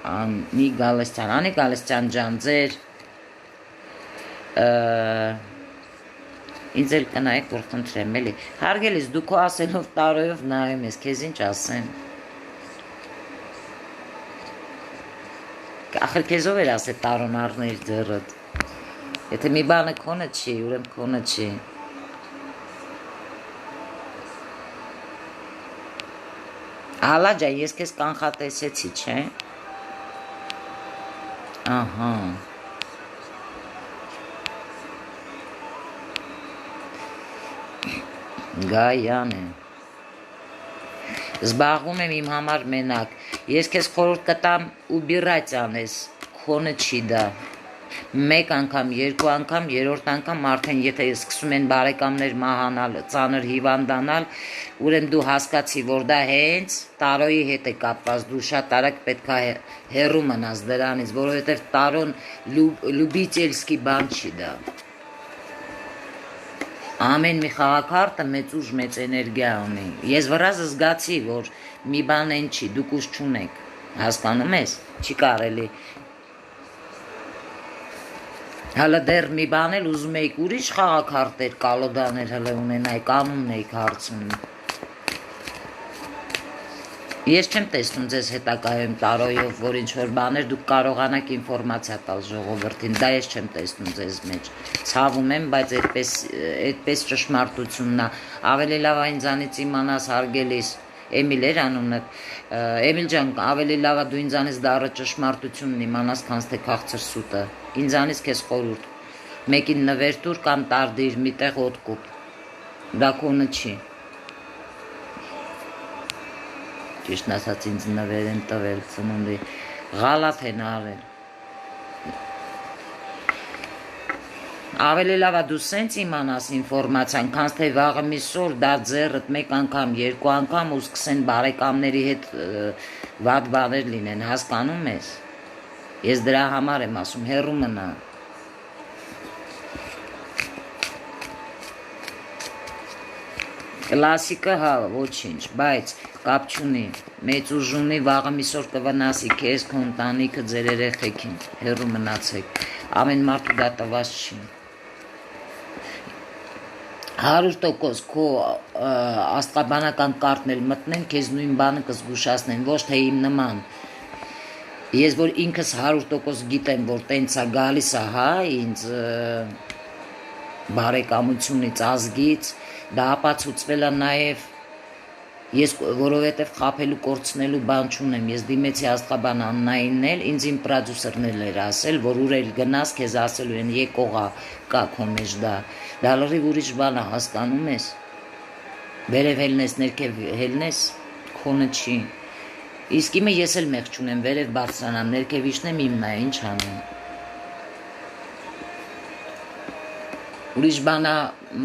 A: Անի Գալստյան ջան, ձեր ինձ էլ կնայեք, որ խնդրեմ, էլի, հարգելիս, դու քո ասելով տարոյով նայում ես, քեզ ինչ ասեմ։ Ախր քեզով էր ասել տարոն առներ ձեռդ։ Եթե մի բանը քոնը չի, ուրեմն քոնը չի։ Ալա ջան, ես քեզ կանխատեսեցի, չէ։ Ահա։ Գայան է։ Զբաղվում եմ իմ համար մենակ։ Ես քեզ խորհուրդ կտամ ուբիրայց անես, քոնը չի դա։ Մեկ անգամ, երկու անգամ, երրորդ անգամ արդեն եթե սկսում են բարեկամներ մահանալ, ծանր հիվանդանալ, ուրեմն դու հասկացի, որ դա հենց տարոյի հետ է կապված, դու շատ արագ պետք է հեռու մնաս դրանից, որովհետև տարոն լուբիցելսկի բան չի դա։ Ամեն մի խաղաքարտը մեծ ուժ, մեծ էներգիա ունի։ Ես վրազը զգացի, որ մի բան են չի, դուք ուժ չունեք, հասկանում ես, չի կարելի։ Հələ դեռ մի բան էլ ուզում էիք ուրիշ խաղաքարտեր, կալոդաներ հələ ունենայիք, անունն էիք հարցնում։ Ես չեմ տեսնում ձեզ հետակայում տարոյով, որ ինչ-որ բաներ դուք կարողանաք ինֆորմացիա տալ ժողովրդին, դա ես չեմ տեսնում ձեզ մեջ։ Ցավում եմ, բայց այդպես ճշմարտությունն է։ Ավելի լավ է ինձանից իմանաս հարգելիս, Էմիլ էր անունդ, Էմիլ ջան, ավելի լավ է դու ինձանից դառը ճշմարտությունն իմանաս, քան թե քաղցր սուտը։ Ինձանից քեզ խորհուրդ։ Մեկին նվեր տուր կամ տարդիր մի տեղ օդ կուպ։ Դա քոնը չի։ Ճիշտն ասած ինձ նվեր են տվել ծնունդի, ղալաթ են արել։ Ավելի լավ է դու սենց իմանաս ինֆորմացիան, քան թե վաղը մի սոր դա ձեռդ մեկ անգամ, երկու անգամ ու սկսեն բարեկամների հետ վատ բաներ լինեն, հասկանում ես։ Ես դրա համար եմ ասում, հեռու մնա։ Կլասիկը հա, ոչինչ, բայց կապ չունի, մեծ ուժ ունի, վաղը մի սոր կվնասի քեզ, քո ընտանիքը, ձեր երեխեքին, հեռու մնացեք, ամեն մարդու դա տված չի։ 100% քո աստղաբանական կարտն էլ մտնեն, քեզ նույն բանը կզգուշացնեն, ոչ թե իմ նման։ Ես որ ինքս 100% գիտեմ, որ տենց է գալիս է, հա, ինձ բարեկամությունից, ազգից, դա ապացուցվել է նաև ես որովհետև խաբելու կորցնելու բան չունեմ, ես դիմեցի աստղաբան Աննայինն էլ, ինձ իմ պրոդյուսերն էլ էր ասել, որ ուր էլ գնաս, քեզ ասելու են եկողա կա քո մեջ դա լրիվ ուրիշ բան է, հասկանում ես, վերև հելնես, ներքև հելնես, քոնը չի, իսկ իմը ես էլ մեղ չունեմ, վերև բարձրանամ, ներքև իշնեմ իմն է, ինչ անեմ, ուրիշ բանա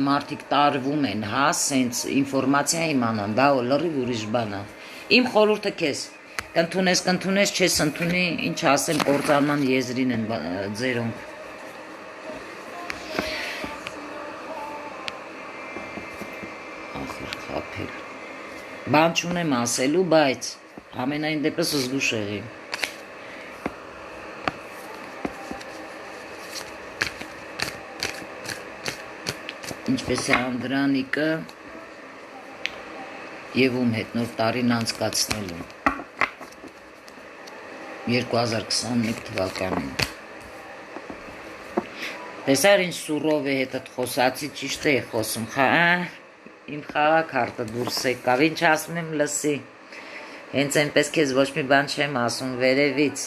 A: մարդիկ տարվում են, հա, սենց ինվորմացիա իմանան, դա լրիվ ուրիշ բանա, իմ խորհուրդը քեզ, կընդունես, չես ընդունի, ինչ ասեմ, կործանման եզրին են ձերոնք, ախր խապել, Բան չունեմ ասելու, բայց ամենայն դեպս զգուշ եղի։ Ինչպես է Անդրանիկը եւ ում հետ նոր տարին անցկացնելու 2021 թվականին։ Տեսար ինչ սուրով է հետդ խոսացի, ճիշտ է խոսում, իմ խաղաքարտը դուրս եկավ, ինչ ասում եմ լսի, հենց այնպես քեզ ոչ մի բան չեմ ասում վերևից,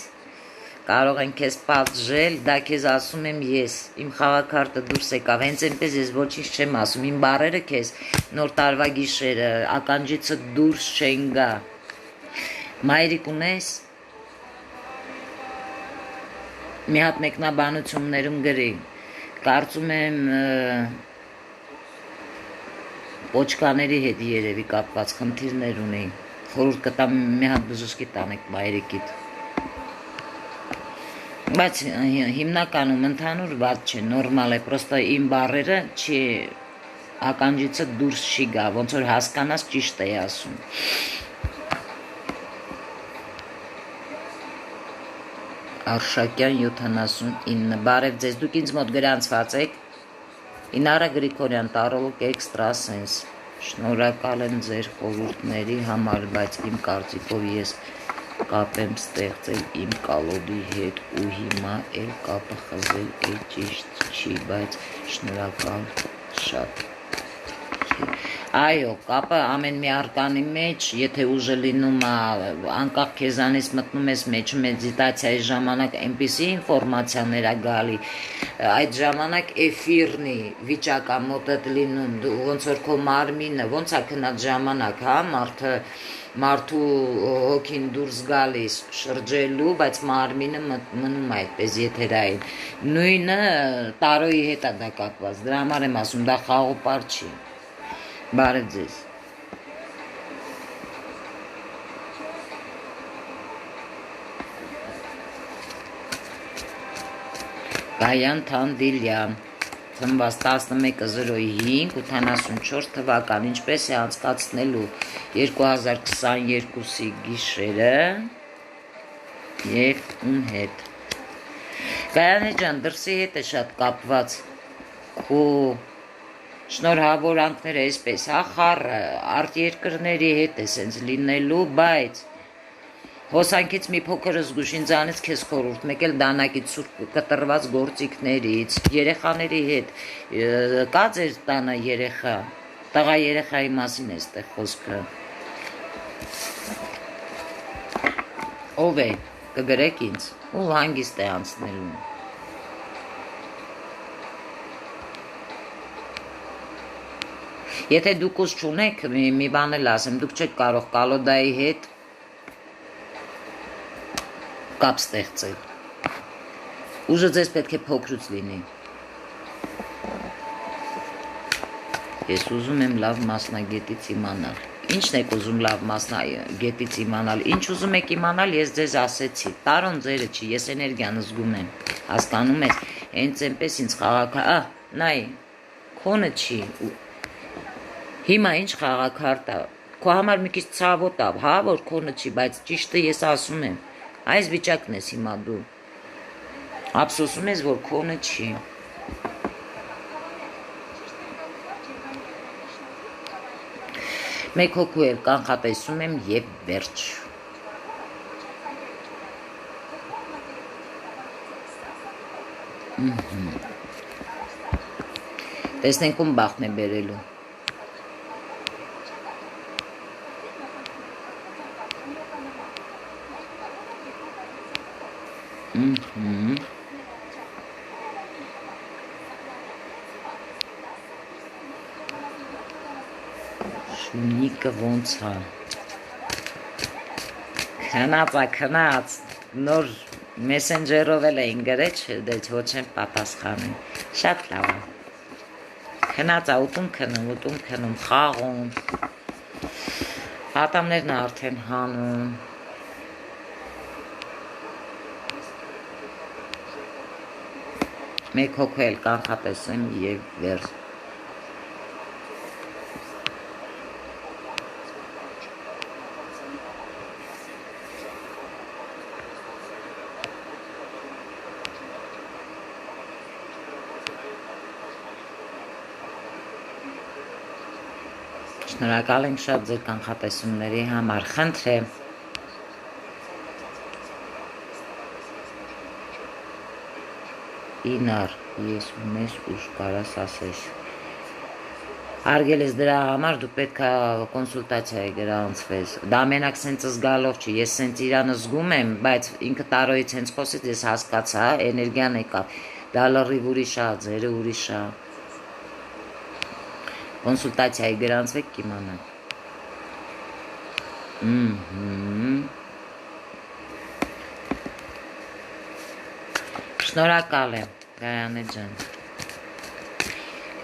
A: կարող են քեզ պատժել, դա քեզ ասում եմ ես, իմ խաղաքարտը դուրս եկավ, հենց այնպես ես ոչինչ չեմ ասում, իմ բառերը քեզ նոր տարվա գիշերը, ականջիցը դուրս չեն գա, մայրիկ ունես, մի հատ մեկնաբանություններում գրի, կարծում եմ պոչկաների հետ երևի կապված խնդիրներ ունի, խորհուրդ կտամ մի հատ բժշկի տանեք մայրիկիդ, բայց հիմնականում ընդհանուր վատ չէ, նորմալ է, պրոստը իմ բառերը չի, ականջիցը դուրս չի գա, ոնց որ հասկանաս ճիշտ է ասում, Արշակյան 79, բարև ձեզ, դուք ինձ մոտ գրանցված եք, Ինարա Գրիգորյան, տարոլոգ էքստրասենս, շնորհակալ եմ ձեր խորհուրդների համար, բայց իմ կարծիքով ես կապ եմ ստեղծել իմ կալոդի հետ ու հիմա էլ կապը խզել է ճիշտ չի, բայց շնորհակալ շատ։ Այո, կապը ամեն մի արկանի մեջ, եթե ուժը լինում է, անկախ քեզանից մտնում ես մեջ մեդիտացիայի ժամանակ այնպիսի ինֆորմացիաներ է գալի, այդ ժամանակ էֆիրնի վիճակա մոտդ լինում, ոնց որ քո մարմինը, ոնց է քնած ժամանակ, հա, մարդու հոգին դուրս գալիս շրջելու, բայց մարմինը մնում է այդպես եթերային, նույնը տարոյի հետ է դա կապված, դրա համար եմ ասում, դա խաղոպար չի, բարև ձեզ, Գայան Թանդիլյան, ծնված 11.05.84 թվական, ինչպես է անցկացնելու 2022-ի գիշերը և ում հետ, Գայանե ջան, դրսի հետ է շատ կապված, քո շնորհավորանքները այսպես, հա, խառը, արտերկրների հետ է սենց լինելու, բայց հոսանքից մի փոքր զգուշ ինձանից քեզ խորհուրդ, մեկ էլ դանակից սուրբ կտրված գործիքներից, երեխաների հետ, կա ձեր տանը երեխա, տղա երեխայի մասին է ստեղ խոսքը, ով է, կգրեք ինձ, ու հանգիստ է անցնելու, Եթե դուք ուժ չունեք, մի բան էլ ասեմ, դուք չեք կարող կալոդայի հետ կապ ստեղծել, ուժը ձեզ պետք է փոքրուց լինի, ես ուզում եմ լավ մասնագետից իմանալ, ինչն եք ուզում լավ մասնագետից իմանալ, ինչ ուզում եք իմանալ, ես ձեզ ասեցի, տարոն ձերը չի, ես էներգիան զգում եմ, հասկանում ես, հենց այնպես ինձ նայ, քոնը չի, Հիմա ինչ խաղաքարտ է, քո համար մի քիչ ցավոտ է, հա, որ քոնը չի, բայց ճիշտը ես ասում եմ, այս վիճակն ես հիմա դու, ափսոսում ես, որ քոնը չի, մեկ հոգու էլ կանխատեսում եմ և վերջ, տեսնենք ում բախն է բերելու, Շունիկը ոնց է, քնած, նոր մեսենջերով էլ էին գրել, դեչ ոչ են պատասխանում, շատ լավ է, քնած է, ուտում քնում, խաղում, հատամներն է արդեն հանում, մեկ հոգու էլ կանխատեսեմ և վերջ, Շնորհակալ ենք շատ ձեր կանխատեսումների համար, խնդրեմ։ Ինար, ես ունես ուշ կարաս ասես։ Հարգել ես դրա համար դու պետք է կոնսուլտացիայի գրանցվես։ Դա մենակ սենց զգալով չի, ես սենց իրանը զգում եմ, բայց ինքը տարոյից հենց խոսից ես հասկացա, էներգիան եկավ։ Դա լրիվ ուրիշ է, ձերը ուրիշ է։ Կոնսուլտացիայի գրանցվեք կիմանաք։ Շնորհակալ եմ, Գայանե ջան։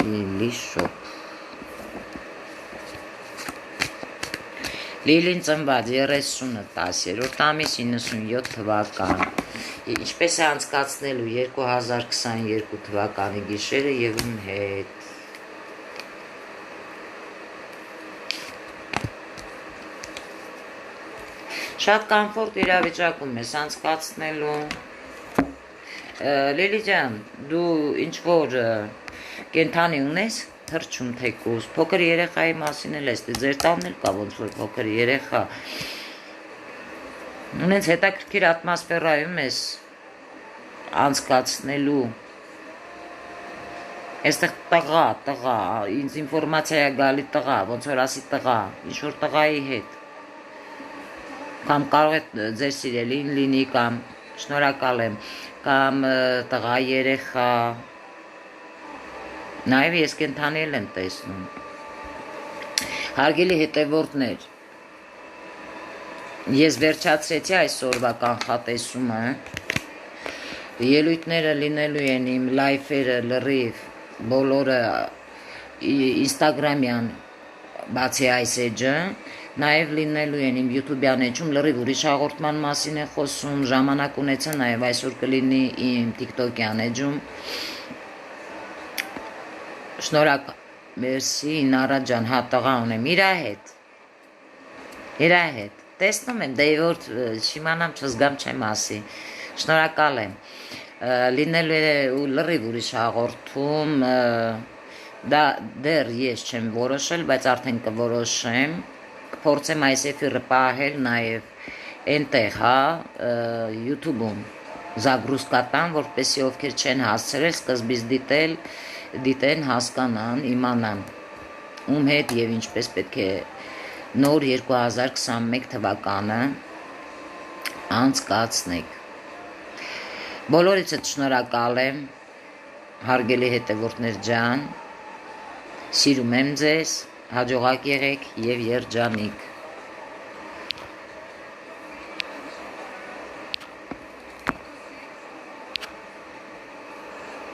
A: Լիլի շոփ։ Լիլին ծնված 30-ը 10-րդ ամիս 97 թվական։ Ինչպես է անցկացնելու 2022 թվականի գիշերը եւ ում հետ։ Շատ կոմֆորտ իրավիճակում ես անցկացնելու։ Լիլի ջան, դու ինչ որ կենթանի ունես, թրջում թեկուզ, փոքր երեխայի մասին էլ ես, ձեր տանն էլ կա ոնց որ փոքր երեխա։ Ունենց հետաքրքիր ատմոսֆերայում ես անցկացնելու։ Այստեղ տղա, ինձ ինֆորմացիա է գալի տղա, ոնց որ ասի տղա, ինչ որ տղայի հետ։ Կամ կարող է ձեր սիրելին լինի, կամ շնորհակալ եմ, կամ տղա երեխա, նաև ես կենթանել եմ տեսնում։ Հարգելի հետևորդներ, ես վերջացրեցի այսօրվա կանխատեսումը, ելույթները լինելու են իմ լայֆերը լրիվ, բոլորը ինստագրամյան բացի այս էջը, նաև լինելու են իմ յութուբյան էջում լրիվ ուրիշ հաղորդման մասին է խոսում, ժամանակ ունեցա նաև այսօր կլինի իմ տիկտոկյան էջում։ Շնորհակալ, մերսի Ինարա ջան, հա տղա ունեմ, իրա հետ, տեսնում եմ, դե որ չիմանամ չզգամ չեմ ասի, շնորհակալ եմ, լինելու է լրիվ ուրիշ հաղորդում, դա դեռ ես չեմ որոշել, բայց արդեն կորոշեմ, կփորձեմ այս էֆիրը պահել նաև այնտեղ, հա, YouTube-ում զագրուսկատան, որպեսզի ովքեր չեն հասցրել սկզբից դիտեն, հասկանան, իմանան, ում հետ եւ ինչպես պետք է նոր 2021 թվականը անցկացնեք։ Բոլորիցդ շնորհակալ եմ, հարգելի հետևորդներ ջան, սիրում եմ ձեզ, հաջողակ եղեք եւ երջանիկ։